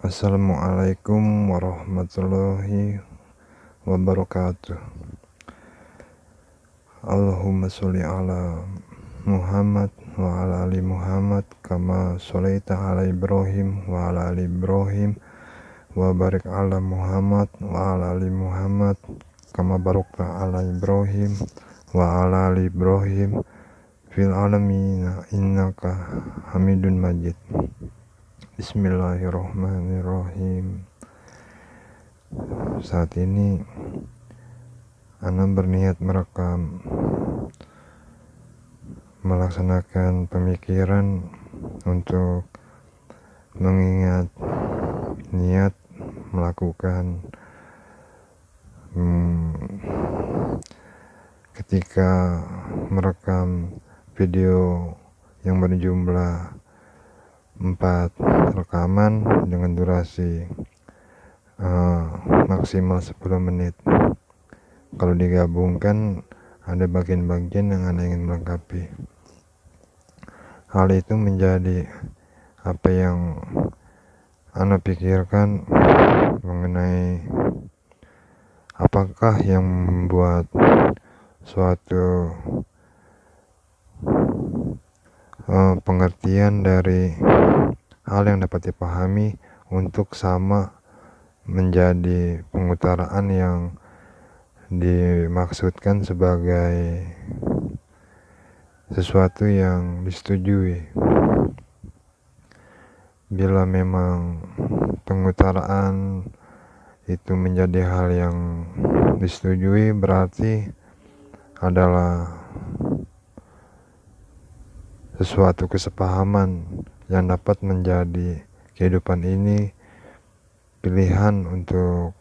Assalamualaikum warahmatullahi wabarakatuh. Allahumma sholli ala Muhammad wa ala ali Muhammad kama sholaita ala Ibrahim wa ala ali Ibrahim wa barik ala Muhammad wa ala ali Muhammad kama barakta ala Ibrahim wa ala ali Ibrahim fil alamin innaka Hamidun Majid. Bismillahirrahmanirrahim. Saat ini Ana berniat merekam, melaksanakan pemikiran untuk mengingat niat melakukan ketika merekam video yang berjumlah 4 rekaman dengan durasi maksimal 10 menit. Kalau digabungkan ada bagian-bagian yang Anda ingin melengkapi. Hal itu menjadi apa yang Anda pikirkan mengenai apakah yang membuat suatu pengertian dari hal yang dapat dipahami untuk sama menjadi pengutaraan yang dimaksudkan sebagai sesuatu yang disetujui. Bila memang pengutaraan itu menjadi hal yang disetujui, berarti adalah sesuatu kesepahaman yang dapat menjadi kehidupan ini pilihan untuk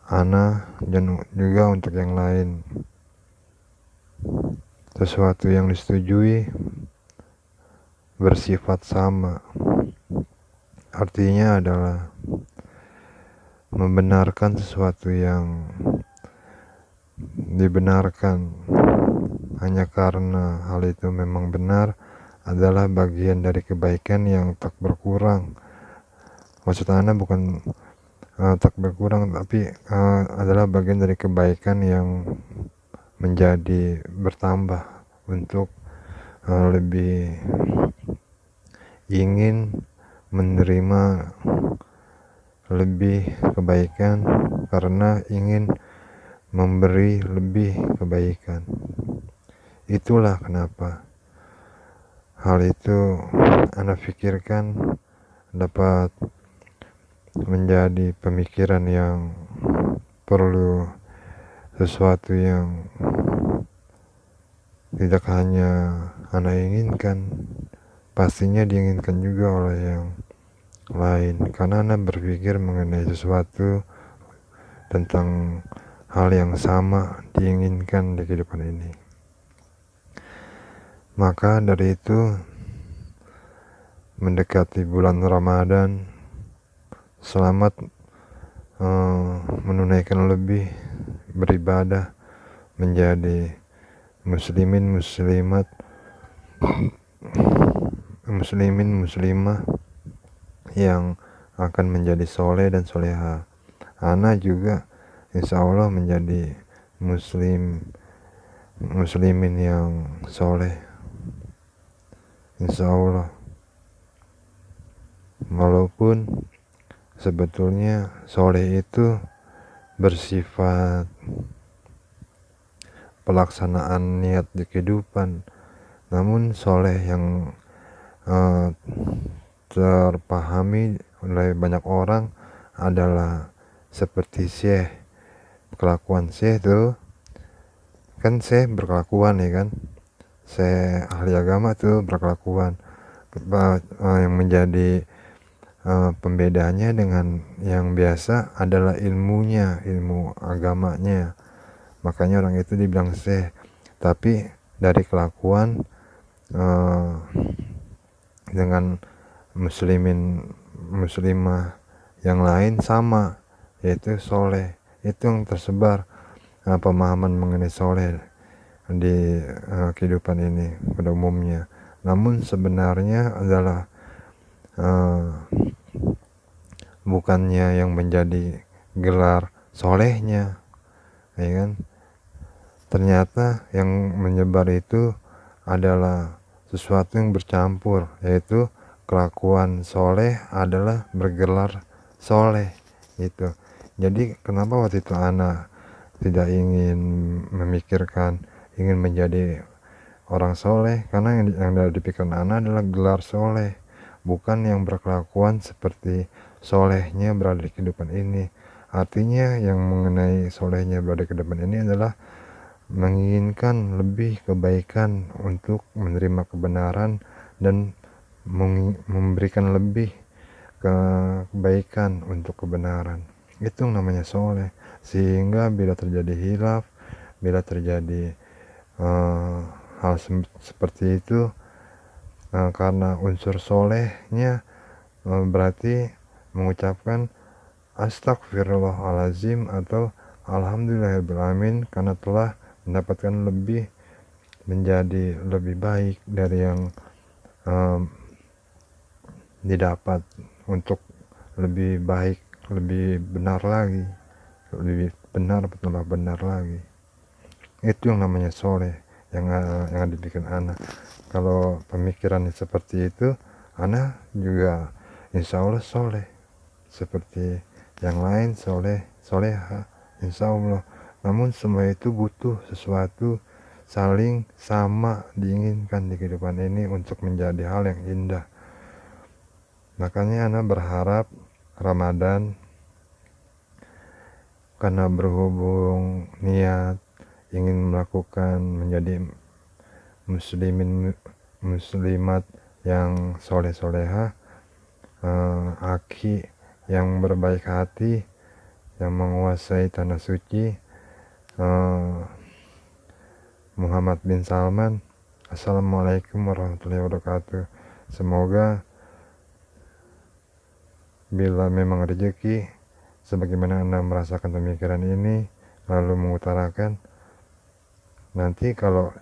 Ana dan juga untuk yang lain. Sesuatu yang disetujui bersifat sama, artinya adalah membenarkan sesuatu yang dibenarkan hanya karena hal itu memang benar adalah bagian dari kebaikan yang tak berkurang. Maksud Anda bukan tak berkurang, tapi adalah bagian dari kebaikan yang menjadi bertambah untuk lebih ingin menerima lebih kebaikan karena ingin memberi lebih kebaikan. Itulah kenapa hal itu Anda pikirkan dapat menjadi pemikiran yang perlu sesuatu yang tidak hanya Anda inginkan, pastinya diinginkan juga oleh yang lain, karena Anda berpikir mengenai sesuatu tentang hal yang sama diinginkan di kehidupan ini. Maka dari itu, mendekati bulan Ramadan, selamat menunaikan lebih beribadah menjadi muslimin muslimah yang akan menjadi soleh dan soleha. Ana juga insya Allah menjadi muslimin yang soleh, insya Allah. Walaupun sebetulnya soleh itu bersifat pelaksanaan niat di kehidupan, namun soleh yang terpahami oleh banyak orang adalah seperti syekh. Kelakuan syekh itu kan syekh berkelakuan, ya kan, syekh ahli agama tuh berkelakuan. Yang menjadi pembedanya dengan yang biasa adalah ilmunya, ilmu agamanya. Makanya orang itu dibilang syekh. Tapi dari kelakuan dengan muslimah yang lain sama, yaitu soleh. Itu yang tersebar pemahaman mengenai soleh di kehidupan ini pada umumnya. Namun sebenarnya adalah bukannya yang menjadi gelar solehnya, ya kan? Ternyata yang menyebar itu adalah sesuatu yang bercampur, yaitu kelakuan soleh adalah bergelar soleh gitu. Jadi kenapa waktu itu ana tidak ingin memikirkan ingin menjadi orang soleh, karena yang ada di pikiran ana adalah gelar soleh, bukan yang berkelakuan seperti solehnya berada di kehidupan ini. Artinya yang mengenai solehnya berada di kehidupan ini adalah menginginkan lebih kebaikan untuk menerima kebenaran dan memberikan lebih kebaikan untuk kebenaran. Itu namanya soleh. Sehingga bila terjadi hilaf, bila terjadi hal seperti itu, karena unsur solehnya berarti mengucapkan astagfirullahalazim atau alhamdulillahirobbilalamin, karena telah mendapatkan lebih, menjadi lebih baik dari yang didapat, untuk lebih baik, lebih benar lagi, lebih benar, bertambah benar lagi. Itu yang namanya soleh, yang ada di pikiran anak. Kalau pemikiran seperti itu, anak juga insya Allah soleh seperti yang lain, soleha insya Allah. Namun semua itu butuh sesuatu saling sama diinginkan di kehidupan ini untuk menjadi hal yang indah. Makanya anak berharap Ramadan, karena berhubung niat ingin melakukan menjadi muslimat yang soleh-soleha, aki yang berbaik hati, yang menguasai tanah suci, Muhammad bin Salman. Assalamualaikum warahmatullahi wabarakatuh. Semoga bila memang rezeki sebagaimana Anda merasakan pemikiran ini lalu mengutarakan, nanti kalau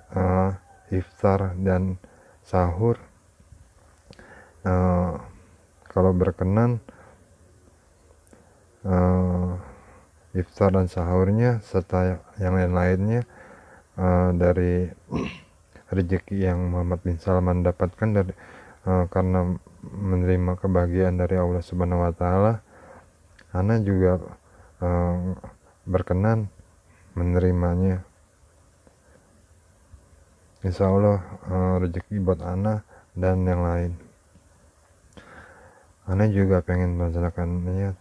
iftar dan sahur, kalau berkenan, iftar dan sahurnya serta yang lain-lainnya dari rezeki yang Muhammad bin Salman dapatkan dari karena menerima kebahagiaan dari Allah Subhanahu wa taala, ana juga berkenan menerimanya. Insya Allah rezeki buat ana dan yang lain. Ana juga pengen melaksanakan niat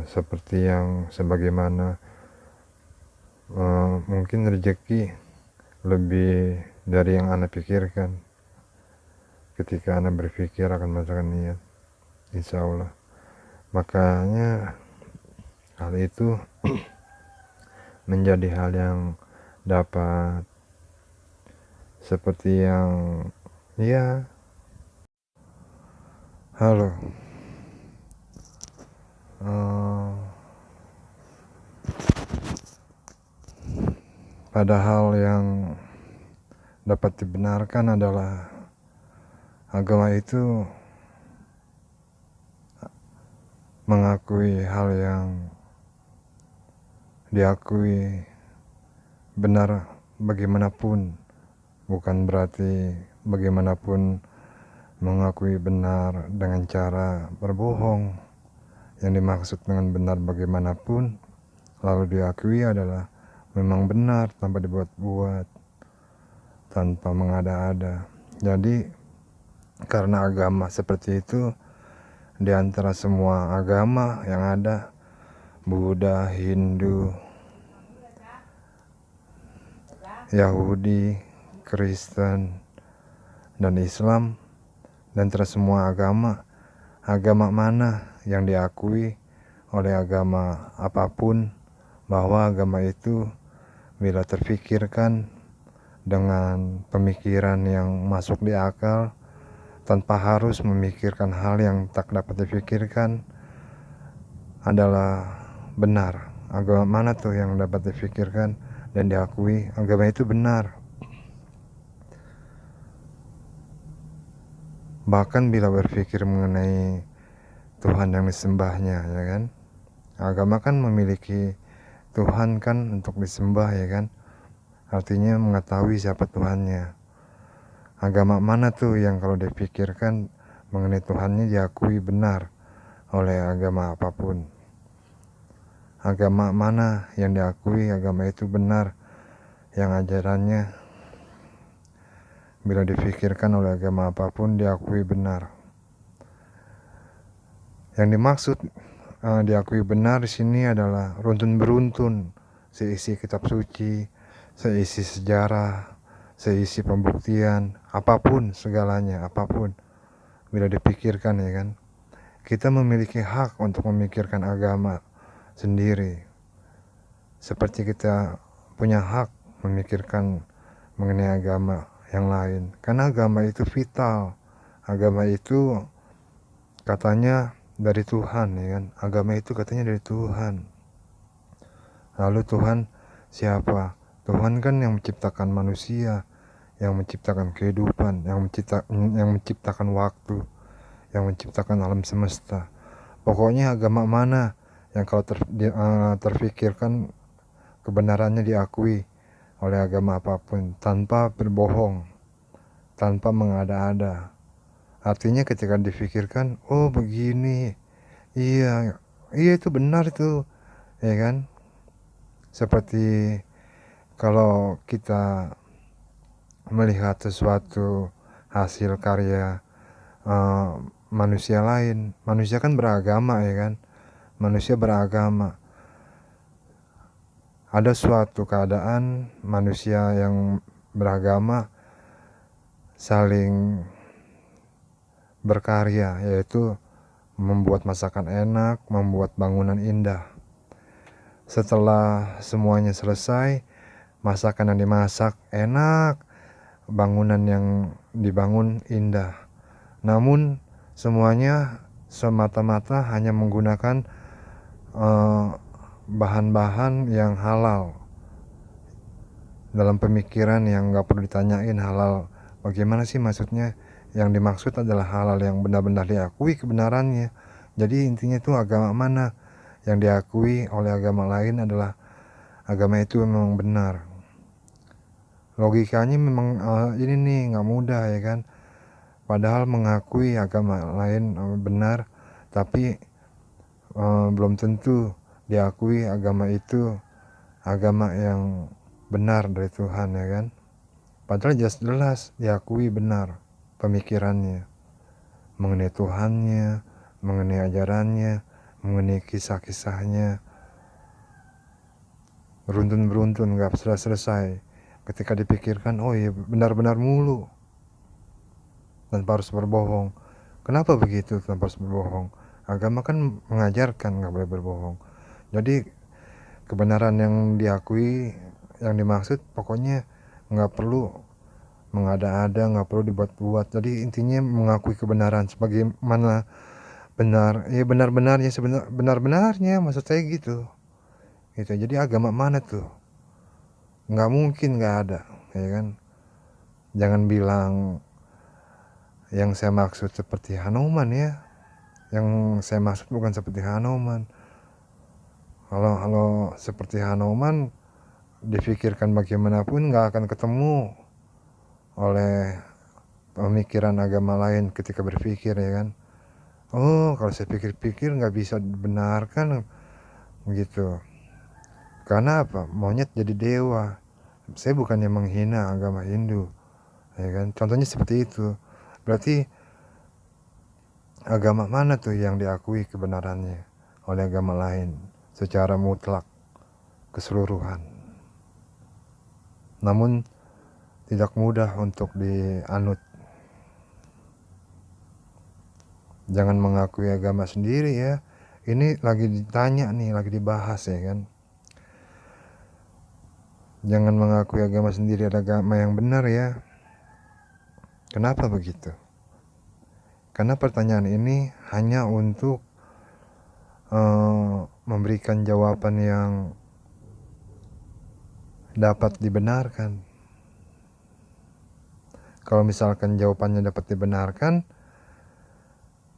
seperti yang sebagaimana mungkin rezeki lebih dari yang ana pikirkan ketika ana berpikir akan melaksanakan niat, insya Allah. Makanya hal itu menjadi hal yang dapat seperti yang halo, padahal yang dapat dibenarkan adalah agama itu mengakui hal yang diakui benar bagaimanapun, bukan berarti bagaimanapun mengakui benar dengan cara berbohong. Yang dimaksud dengan benar bagaimanapun lalu diakui adalah memang benar tanpa dibuat-buat, tanpa mengada-ada. Jadi karena agama seperti itu, di antara semua agama yang ada, Buddha, Hindu, Yahudi, Kristen, dan Islam, dan antara semua agama mana yang diakui oleh agama apapun bahwa agama itu bila terfikirkan dengan pemikiran yang masuk di akal tanpa harus memikirkan hal yang tak dapat difikirkan adalah benar. Agama mana tuh yang dapat difikirkan dan diakui agama itu benar? Bahkan bila berpikir mengenai Tuhan yang disembahnya, ya kan? Agama kan memiliki Tuhan kan untuk disembah, ya kan? Artinya mengetahui siapa Tuhannya. Agama mana tuh yang kalau dipikirkan mengenai Tuhannya diakui benar oleh agama apapun? Agama mana yang diakui agama itu benar, yang ajarannya bila dipikirkan oleh agama apapun diakui benar? Yang dimaksud diakui benar di sini adalah runtun beruntun, seisi kitab suci, seisi sejarah, seisi pembuktian, apapun segalanya, apapun. Bila dipikirkan, ya kan, kita memiliki hak untuk memikirkan agama sendiri, seperti kita punya hak memikirkan mengenai agama yang lain, karena agama itu vital. Agama itu katanya dari Tuhan, ya kan? Agama itu katanya dari Tuhan. Lalu Tuhan siapa? Tuhan kan yang menciptakan manusia, yang menciptakan kehidupan, yang menciptakan waktu, yang menciptakan alam semesta. Pokoknya agama mana yang kalau terfikirkan kebenarannya diakui oleh agama apapun tanpa berbohong, tanpa mengada-ada. Artinya ketika difikirkan, oh begini, iya, iya itu benar itu, ya kan? Seperti kalau kita melihat sesuatu hasil karya manusia lain, manusia kan beragama, ya kan? Manusia beragama. Ada suatu keadaan manusia yang beragama saling berkarya, yaitu membuat masakan enak, membuat bangunan indah. Setelah semuanya selesai, masakan yang dimasak enak, bangunan yang dibangun indah. Namun semuanya semata-mata hanya menggunakan bahan-bahan yang halal. Dalam pemikiran yang gak perlu ditanyain halal bagaimana sih maksudnya, yang dimaksud adalah halal yang benar-benar diakui kebenarannya. Jadi intinya itu agama mana yang diakui oleh agama lain adalah agama itu memang benar. Logikanya memang ini nih gak mudah, ya kan? Padahal mengakui agama lain benar, tapi belum tentu diakui agama itu agama yang benar dari Tuhan, ya kan? Padahal jelas-jelas diakui benar pemikirannya mengenai Tuhannya, mengenai ajarannya, mengenai kisah-kisahnya. Beruntun-beruntun gak selesai. Ketika dipikirkan, oh iya benar-benar mulu, tanpa harus berbohong. Kenapa begitu tanpa harus berbohong? Agama kan mengajarkan gak boleh berbohong. Jadi kebenaran yang diakui, yang dimaksud pokoknya gak perlu mengada-ada, gak perlu dibuat-buat. Jadi intinya mengakui kebenaran sebagaimana benar, ya benar-benarnya, benar-benarnya, maksud saya gitu. Jadi agama mana tuh? Gak mungkin gak ada, ya kan? Jangan bilang yang saya maksud seperti Hanuman, ya. Yang saya maksud bukan seperti Hanuman. Kalau seperti Hanuman difikirkan bagaimanapun gak akan ketemu oleh pemikiran agama lain ketika berpikir, ya kan? Oh, kalau saya pikir-pikir gak bisa dibenarkan begitu. Karena apa? Monyet jadi dewa. Saya bukannya menghina agama Hindu, ya kan? Contohnya seperti itu. Berarti agama mana tuh yang diakui kebenarannya oleh agama lain secara mutlak, keseluruhan? Namun tidak mudah untuk dianut. Jangan mengakui agama sendiri, ya. Ini lagi ditanya nih, lagi dibahas, ya kan? Jangan mengakui agama sendiri adalah agama yang benar, ya. Kenapa begitu? Karena pertanyaan ini hanya untuk memberikan jawaban yang dapat dibenarkan. Kalau misalkan jawabannya dapat dibenarkan,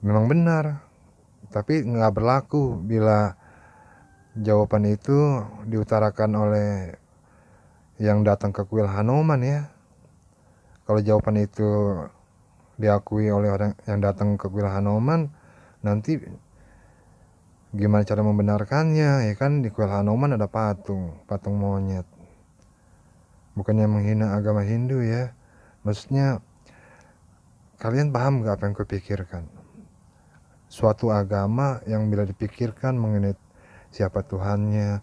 memang benar, tapi nggak berlaku bila jawaban itu diutarakan oleh yang datang ke kuil Hanuman ya. Kalau jawaban itu diakui oleh orang yang datang ke kuil Hanuman, nanti gimana cara membenarkannya ya kan? Di kuil Hanuman ada patung monyet. Bukannya menghina agama Hindu ya, maksudnya kalian paham gak apa yang kupikirkan? Suatu agama yang bila dipikirkan mengenai siapa Tuhannya,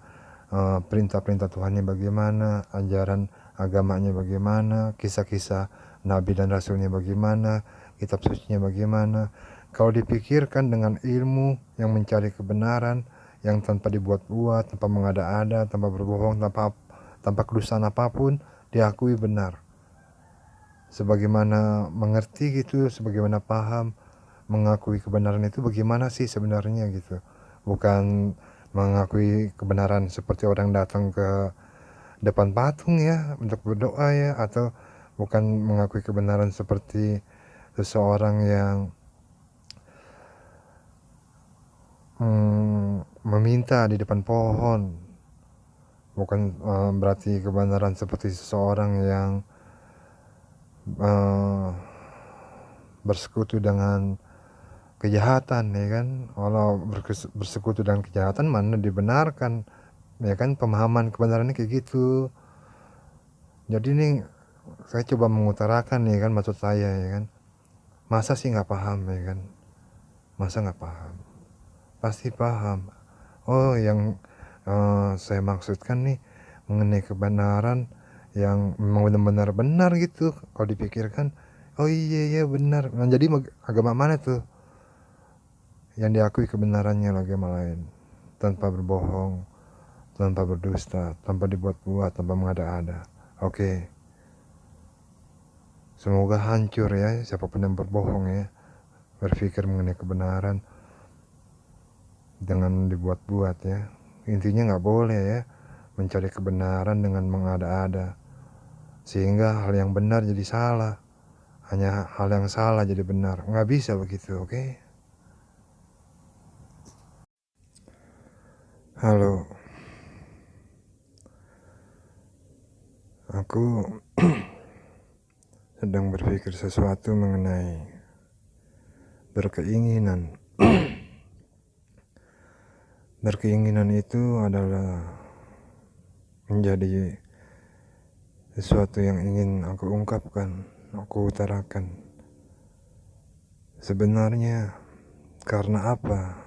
perintah-perintah Tuhannya bagaimana, ajaran agamanya bagaimana, kisah-kisah Nabi dan Rasulnya bagaimana, kitab sucinya bagaimana. Kalau dipikirkan dengan ilmu yang mencari kebenaran, yang tanpa dibuat-buat, tanpa mengada-ada, tanpa berbohong, tanpa kedustaan apapun, diakui benar. Sebagaimana mengerti gitu, sebagaimana paham, mengakui kebenaran itu bagaimana sih sebenarnya gitu. Bukan mengakui kebenaran seperti orang datang ke depan patung ya untuk berdoa ya, atau bukan mengakui kebenaran seperti seseorang yang meminta di depan pohon. Bukan berarti kebenaran seperti seseorang yang bersekutu dengan kejahatan ya kan. Kalau bersekutu dengan kejahatan mana dibenarkan ya kan, pemahaman kebenarannya kayak gitu. Jadi nih saya coba mengutarakan ya kan maksud saya ya kan. Masa sih nggak paham ya kan? Masa nggak paham? Pasti paham. Oh yang saya maksudkan nih mengenai kebenaran yang memang benar-benar benar gitu kalau dipikirkan. Oh iya benar. Nah, jadi agama mana tuh yang diakui kebenarannya agama lain, tanpa berbohong, tanpa berdusta, tanpa dibuat-buat, tanpa mengada-ada. Oke. Semoga hancur ya siapapun yang berbohong ya, berpikir mengenai kebenaran dengan dibuat-buat ya. Intinya nggak boleh ya mencari kebenaran dengan mengada-ada, sehingga hal yang benar jadi salah, hanya hal yang salah jadi benar. Nggak bisa begitu, oke? Halo, aku sedang berpikir sesuatu mengenai berkeinginan. Berkeinginan itu adalah menjadi sesuatu yang ingin aku ungkapkan, aku utarakan. Sebenarnya karena apa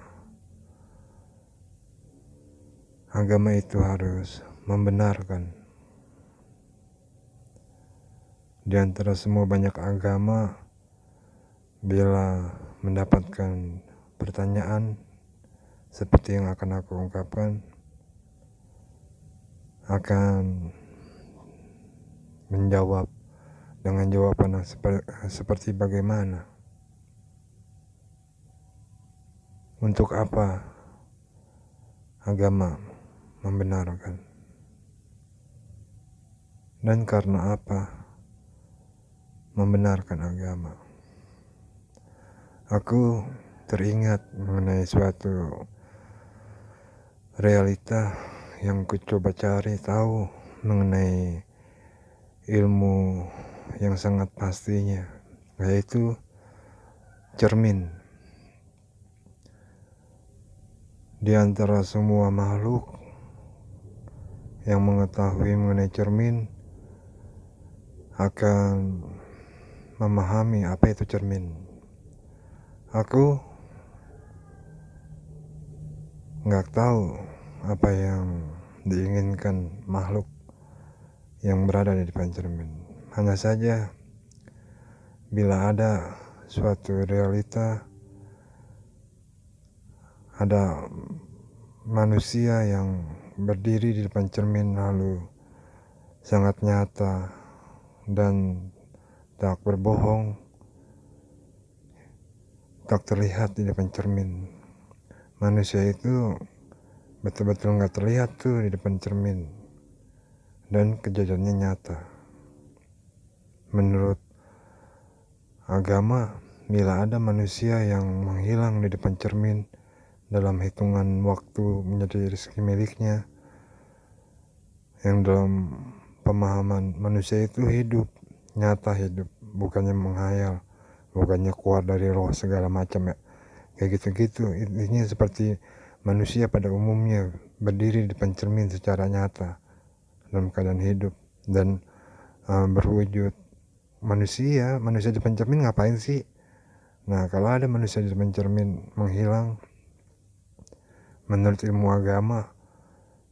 agama itu harus membenarkan? Di antara semua banyak agama, bila mendapatkan pertanyaan seperti yang akan aku ungkapkan, akan menjawab dengan jawaban yang seperti bagaimana. Untuk apa agama membenarkan? Dan karena apa membenarkan agama? Aku teringat mengenai suatu realita yang ku coba cari tahu mengenai ilmu yang sangat pastinya, yaitu cermin. Di antara semua makhluk yang mengetahui mengenai cermin akan memahami apa itu cermin. Aku nggak tahu apa yang diinginkan makhluk yang berada di depan cermin. Hanya saja bila ada suatu realita, ada manusia yang berdiri di depan cermin lalu sangat nyata dan tak berbohong, tak terlihat di depan cermin. Manusia itu betul-betul nggak terlihat tuh di depan cermin, dan kejadiannya nyata. Menurut agama bila ada manusia yang menghilang di depan cermin dalam hitungan waktu menjadi rezeki miliknya, yang dalam pemahaman manusia itu hidup, nyata hidup, bukannya menghayal, bukannya keluar dari roh segala macam ya, kayak gitu-gitu. Intinya seperti manusia pada umumnya berdiri di depan cermin secara nyata dalam keadaan hidup dan berwujud manusia di depan cermin ngapain sih? Nah, kalau ada manusia di depan cermin menghilang, menurut ilmu agama,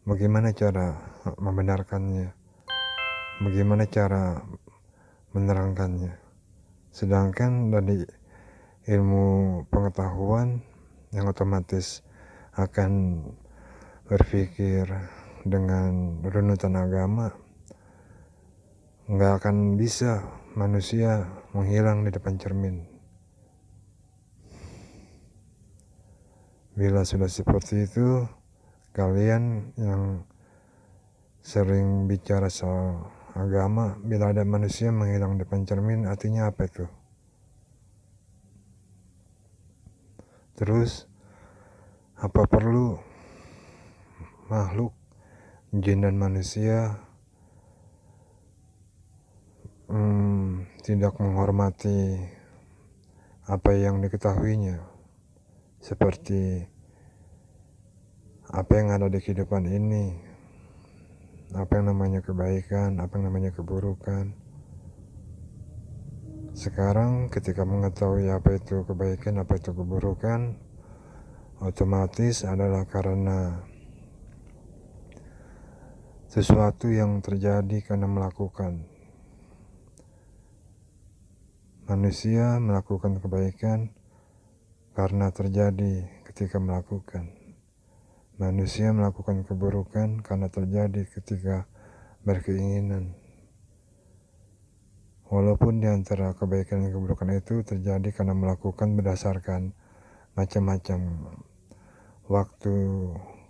bagaimana cara membenarkannya? Bagaimana cara menerangkannya? Sedangkan dari ilmu pengetahuan yang otomatis akan berpikir dengan runutan agama, nggak akan bisa manusia menghilang di depan cermin. Bila sudah seperti itu, kalian yang sering bicara soal agama, bila ada manusia menghilang di depan cermin, artinya apa itu? Terus, apa perlu makhluk, jin dan manusia tidak menghormati apa yang diketahuinya, seperti apa yang ada di kehidupan ini, apa yang namanya kebaikan, apa yang namanya keburukan. Sekarang ketika mengetahui apa itu kebaikan, apa itu keburukan, otomatis adalah karena sesuatu yang terjadi karena melakukan. Manusia melakukan kebaikan karena terjadi ketika melakukan. Manusia melakukan keburukan karena terjadi ketika berkeinginan. Walaupun di antara kebaikan dan keburukan itu terjadi karena melakukan berdasarkan macam-macam waktu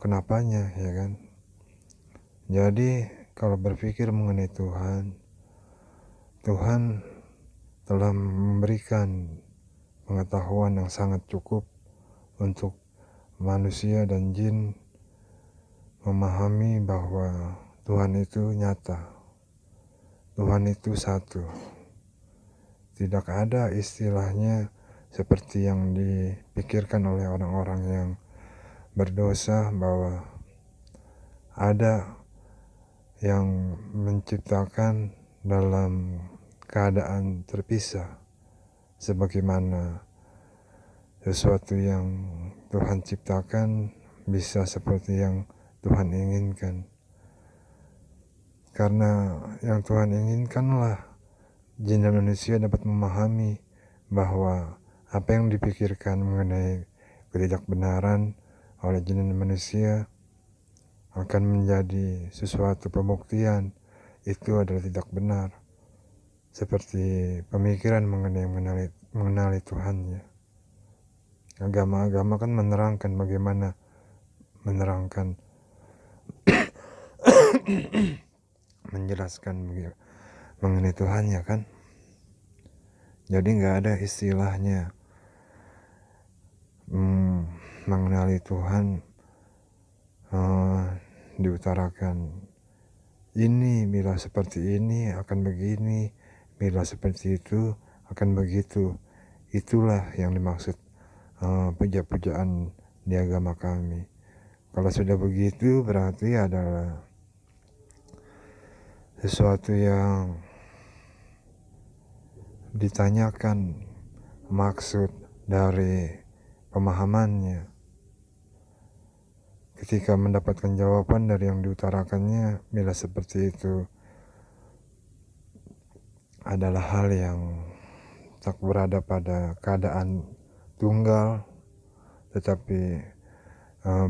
kenapanya, ya kan? Jadi kalau berpikir mengenai Tuhan telah memberikan pengetahuan yang sangat cukup untuk manusia dan jin memahami bahwa Tuhan itu nyata, Tuhan itu satu. Tidak ada istilahnya seperti yang dipikirkan oleh orang-orang yang berdosa bahwa ada yang menciptakan dalam keadaan terpisah, sebagaimana sesuatu yang Tuhan ciptakan bisa seperti yang Tuhan inginkan. Karena yang Tuhan inginkanlah jin dan manusia dapat memahami bahwa apa yang dipikirkan mengenai ketidakbenaran oleh jin dan manusia akan menjadi sesuatu pembuktian itu adalah tidak benar, seperti pemikiran mengenali Tuhannya. Agama-agama kan menerangkan bagaimana menerangkan menjelaskan mengenai Tuhannya kan. Jadi nggak ada istilahnya mengenali Tuhan diutarakan ini, bila seperti ini akan begini, bila seperti itu akan begitu. Itulah yang dimaksud puja-pujaan di agama kami. Kalau sudah begitu berarti adalah sesuatu yang ditanyakan maksud dari pemahamannya. Ketika mendapatkan jawaban dari yang diutarakannya, bila seperti itu adalah hal yang tak berada pada keadaan tunggal, tetapi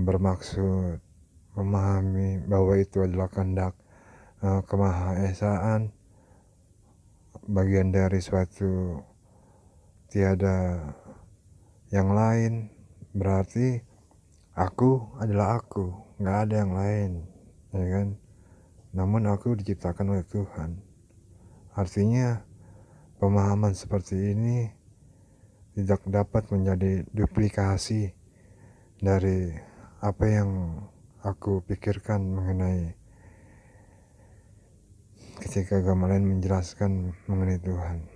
bermaksud memahami bahwa itu adalah kehendak kemahaesaan, bagian dari suatu tiada yang lain, berarti aku adalah aku, nggak ada yang lain, ya kan? Namun aku diciptakan oleh Tuhan. Artinya pemahaman seperti ini tidak dapat menjadi duplikasi dari apa yang aku pikirkan mengenai ketika agama lain menjelaskan mengenai Tuhan.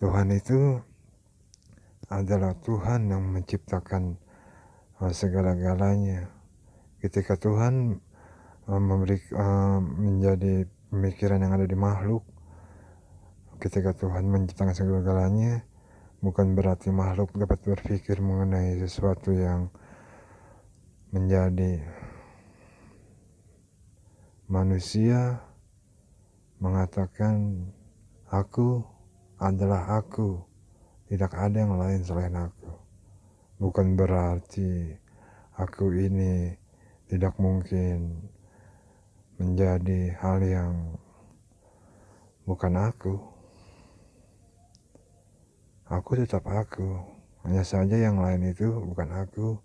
Tuhan itu adalah Tuhan yang menciptakan segala-galanya. Ketika Tuhan menjadi pemikiran yang ada di makhluk, ketika Tuhan menciptakan segala-galanya, bukan berarti makhluk dapat berpikir mengenai sesuatu yang menjadi manusia mengatakan aku adalah aku, tidak ada yang lain selain aku. Bukan berarti aku ini tidak mungkin menjadi hal yang bukan aku. Aku tetap aku, hanya saja yang lain itu bukan aku.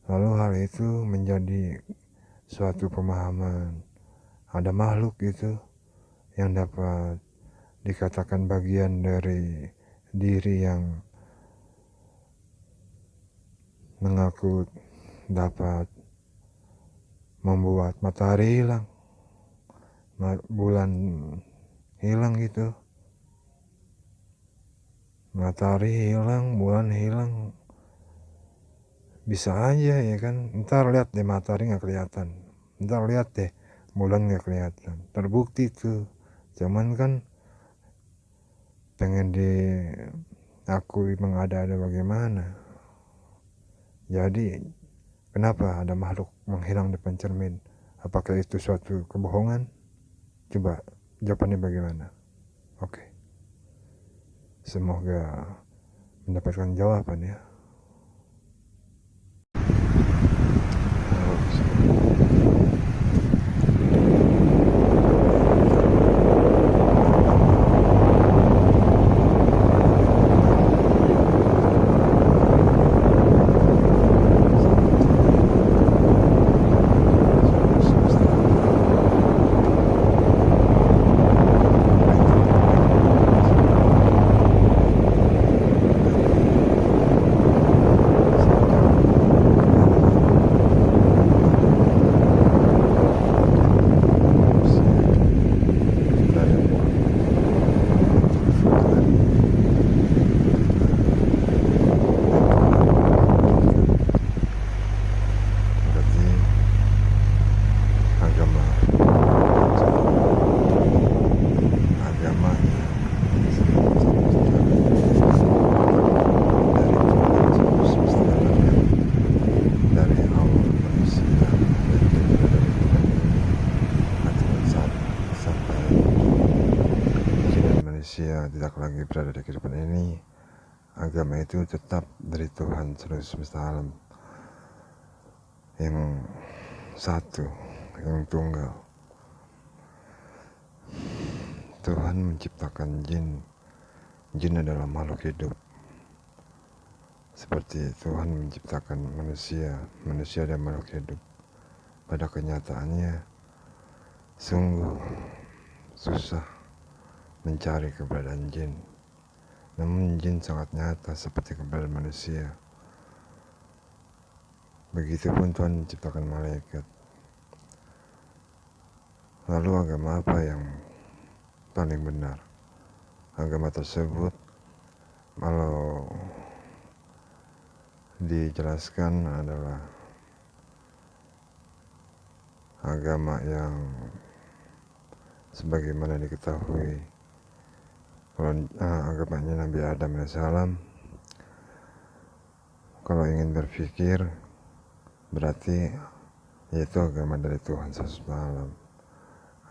Lalu hal itu menjadi suatu pemahaman. Ada makhluk itu yang dapat dikatakan bagian dari diri yang mengaku dapat membuat matahari hilang, bulan hilang gitu. Matahari hilang, bulan hilang, bisa aja ya kan. Ntar lihat deh matahari nggak kelihatan, ntar lihat deh bulan nggak kelihatan, terbukti tuh. Cuman kan pengen diakui mengada-ada bagaimana. Jadi kenapa ada makhluk menghilang depan cermin? Apakah itu suatu kebohongan? Coba jawabannya bagaimana? Oke. Semoga mendapatkan jawaban ya. Manusia tidak lagi berada di kehidupan ini, agama itu tetap dari Tuhan seluruh semesta alam yang satu, yang tunggal. Tuhan menciptakan jin. Jin adalah makhluk hidup. Seperti Tuhan menciptakan manusia, manusia adalah makhluk hidup. Pada kenyataannya sungguh susah mencari keberadaan jin. Namun jin sangat nyata seperti keberadaan manusia. Begitupun Tuhan menciptakan malaikat. Lalu agama apa yang paling benar? Agama tersebut kalau dijelaskan adalah agama yang sebagaimana diketahui agamanya Nabi Adam AS. Kalau ingin berpikir berarti yaitu agama dari Tuhan SWT.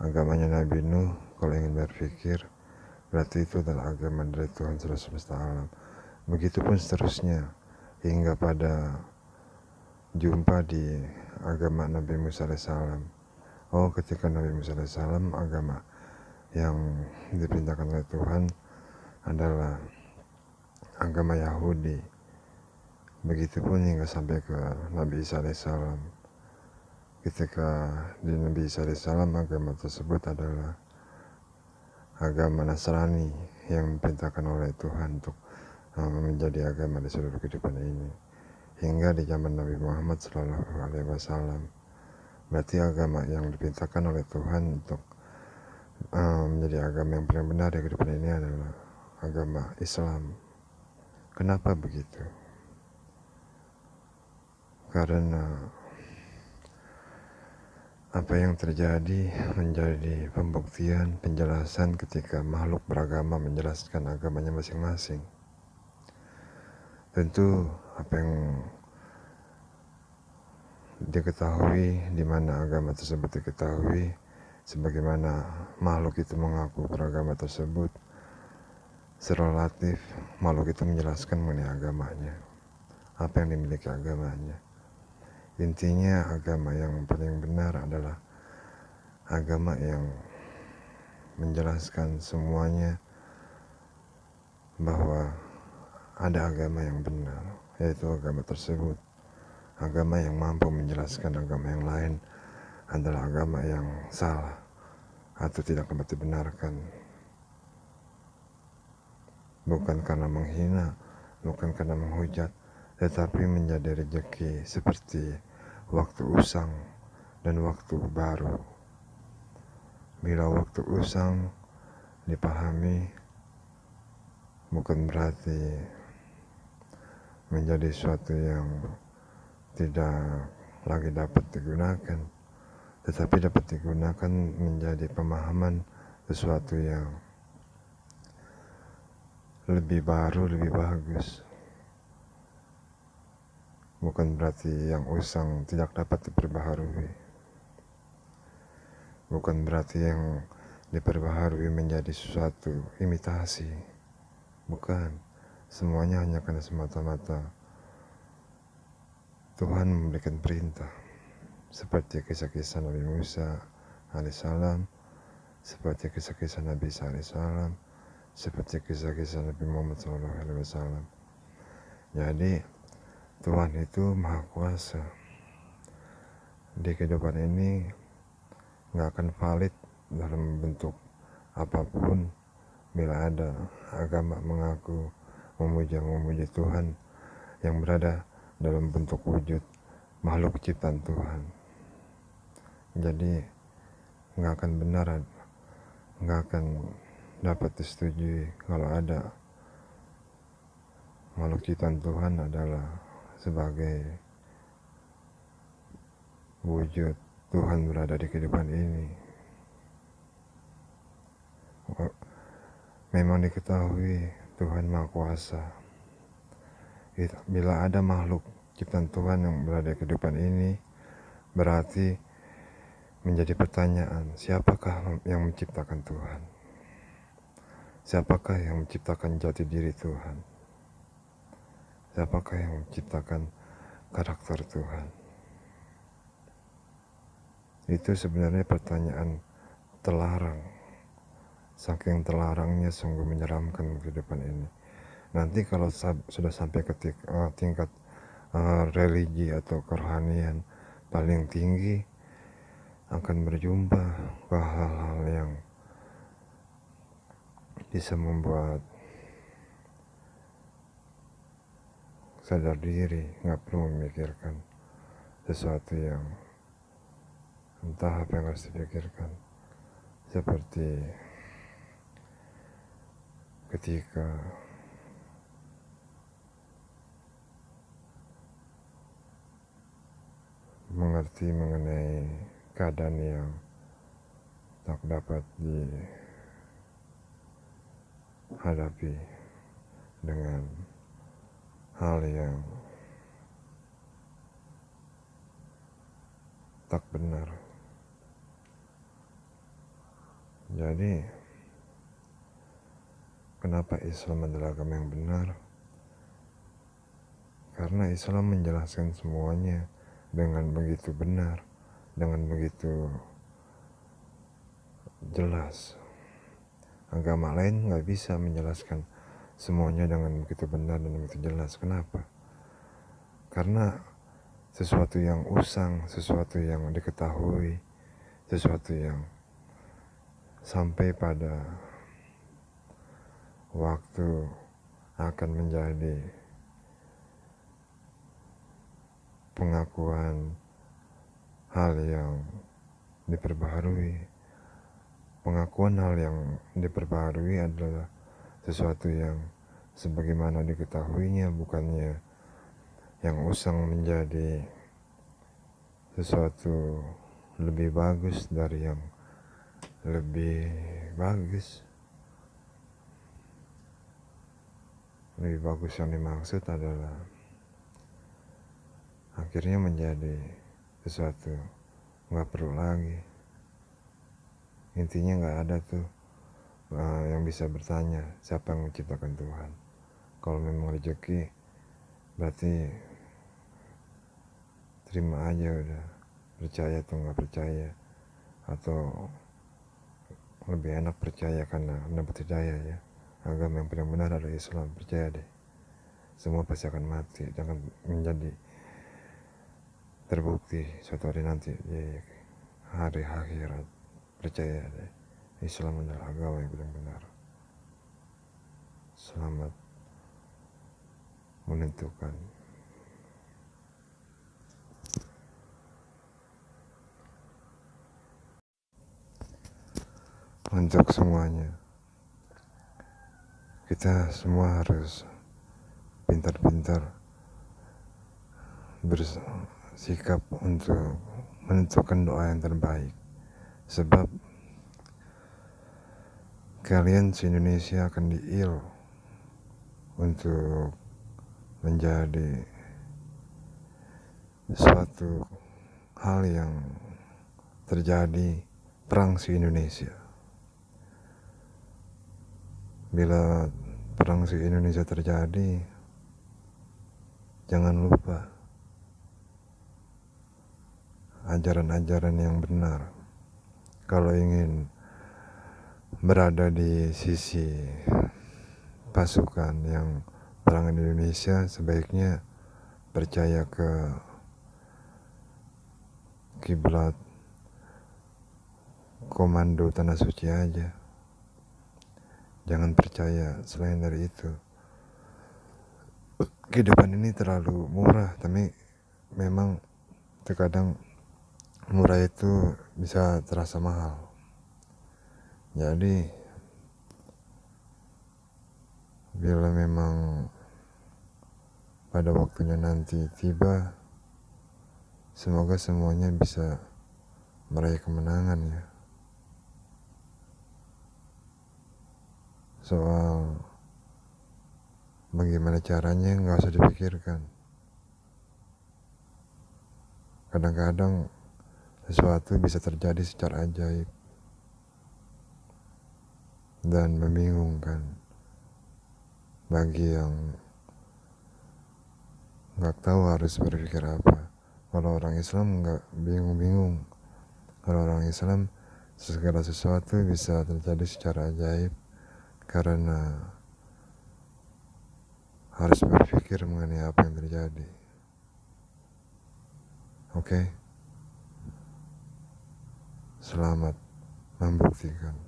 Agamanya Nabi Nuh kalau ingin berpikir berarti itu adalah agama dari Tuhan SWT. Begitupun seterusnya hingga pada jumpa di agama Nabi Musa AS. Ketika Nabi Musa AS agama yang diperintahkan oleh Tuhan adalah agama Yahudi. Begitupun hingga sampai ke Nabi Isa AS. Ketika di Nabi Isa AS agama tersebut adalah agama Nasrani yang diperintahkan oleh Tuhan untuk menjadi agama di seluruh kehidupan ini hingga di zaman Nabi Muhammad SAW. Berarti agama yang dipintakan oleh Tuhan untuk menjadi agama yang paling benar di kehidupan ini adalah agama Islam. Kenapa begitu? Karena apa yang terjadi menjadi pembuktian, penjelasan ketika makhluk beragama menjelaskan agamanya masing-masing. Tentu apa yang diketahui, di mana agama tersebut diketahui, sebagaimana makhluk itu mengaku beragama tersebut, serelatif makhluk itu menjelaskan mengenai agamanya, apa yang dimiliki agamanya. Intinya agama yang paling benar adalah agama yang menjelaskan semuanya bahwa ada agama yang benar, yaitu agama tersebut. Agama yang mampu menjelaskan agama yang lain adalah agama yang salah atau tidak dapat dibenarkan. Bukan karena menghina, bukan karena menghujat, tetapi menjadi rezeki seperti waktu usang dan waktu baru. Bila waktu usang dipahami, bukan berarti menjadi sesuatu yang tidak lagi dapat digunakan, tetapi dapat digunakan menjadi pemahaman sesuatu yang lebih baru, lebih bagus. Bukan berarti yang usang tidak dapat diperbaharui. Bukan berarti yang diperbaharui menjadi sesuatu imitasi. Bukan. Semuanya hanya karena semata-mata Tuhan memberikan perintah, seperti kisah-kisah Nabi Musa alaihissalam, seperti kisah-kisah Nabi Isa alaihissalam, seperti kisah-kisah Nabi Muhammad SAW. Jadi Tuhan itu maha kuasa. Di kehidupan ini gak akan valid dalam bentuk apapun bila ada agama mengaku memuja Tuhan yang berada dalam bentuk wujud makhluk ciptaan Tuhan. Jadi gak akan benar, gak akan dapat disetujui kalau ada makhluk ciptaan Tuhan adalah sebagai wujud Tuhan berada di kehidupan ini. Memang diketahui Tuhan Maha Kuasa. Bila ada makhluk ciptaan Tuhan yang berada di kehidupan ini, berarti menjadi pertanyaan, siapakah yang menciptakan Tuhan? Siapakah yang menciptakan jati diri Tuhan? Siapakah yang menciptakan karakter Tuhan? Itu sebenarnya pertanyaan terlarang. Saking terlarangnya sungguh menyeramkan kehidupan ini. Nanti kalau sudah sampai ke tingkat religi atau kerohanian paling tinggi, akan berjumpa ke hal-hal yang bisa membuat sadar diri, gak perlu memikirkan sesuatu yang entah apa yang harus dipikirkan, seperti ketika mengerti mengenai keadaan yang tak dapat dihadapi dengan hal yang tak benar. Jadi kenapa Islam adalah agama yang benar? Karena Islam menjelaskan semuanya dengan begitu benar, dengan begitu jelas. Agama lain gak bisa menjelaskan semuanya dengan begitu benar dan begitu jelas. Kenapa? Karena sesuatu yang usang, sesuatu yang diketahui, sesuatu yang sampai pada waktu akan menjadi pengakuan hal yang diperbaharui. Pengakuan hal yang diperbaharui adalah sesuatu yang sebagaimana diketahuinya, bukannya yang usang menjadi sesuatu lebih bagus dari yang lebih bagus. Lebih bagus yang dimaksud adalah akhirnya menjadi sesuatu nggak perlu lagi. Intinya nggak ada tuh yang bisa bertanya siapa yang menciptakan Tuhan. Kalau memang rezeki berarti terima aja udah, percaya atau nggak percaya, atau lebih enak percaya karena mendapat hidayah ya. Agama yang paling benar adalah Islam, percaya deh. Semua pasti akan mati, jangan menjadi terbukti suatu hari nanti di hari akhirat. Percaya deh, Islam adalah agama yang paling benar. Selamat menentukan. Untuk semuanya, kita semua harus pintar-pintar bersikap untuk menentukan doa yang terbaik, sebab kalian se-Indonesia akan diil untuk menjadi suatu hal yang terjadi perang se-Indonesia. Bila perang se-Indonesia terjadi, jangan lupa ajaran-ajaran yang benar. Kalau ingin berada di sisi pasukan yang perang Indonesia, sebaiknya percaya ke kiblat komando Tanah Suci aja. Jangan percaya selain dari itu. Kehidupan ini terlalu murah, tapi memang terkadang murah itu bisa terasa mahal. Jadi bila memang pada waktunya nanti tiba, semoga semuanya bisa meraih kemenangan ya. Soal bagaimana caranya nggak usah dipikirkan. Kadang-kadang sesuatu bisa terjadi secara ajaib dan membingungkan bagi yang nggak tahu harus berpikir apa. Kalau orang Islam nggak bingung-bingung. Kalau orang Islam, segala sesuatu bisa terjadi secara ajaib karena harus berpikir mengenai apa yang terjadi. Oke? Selamat membuktikan.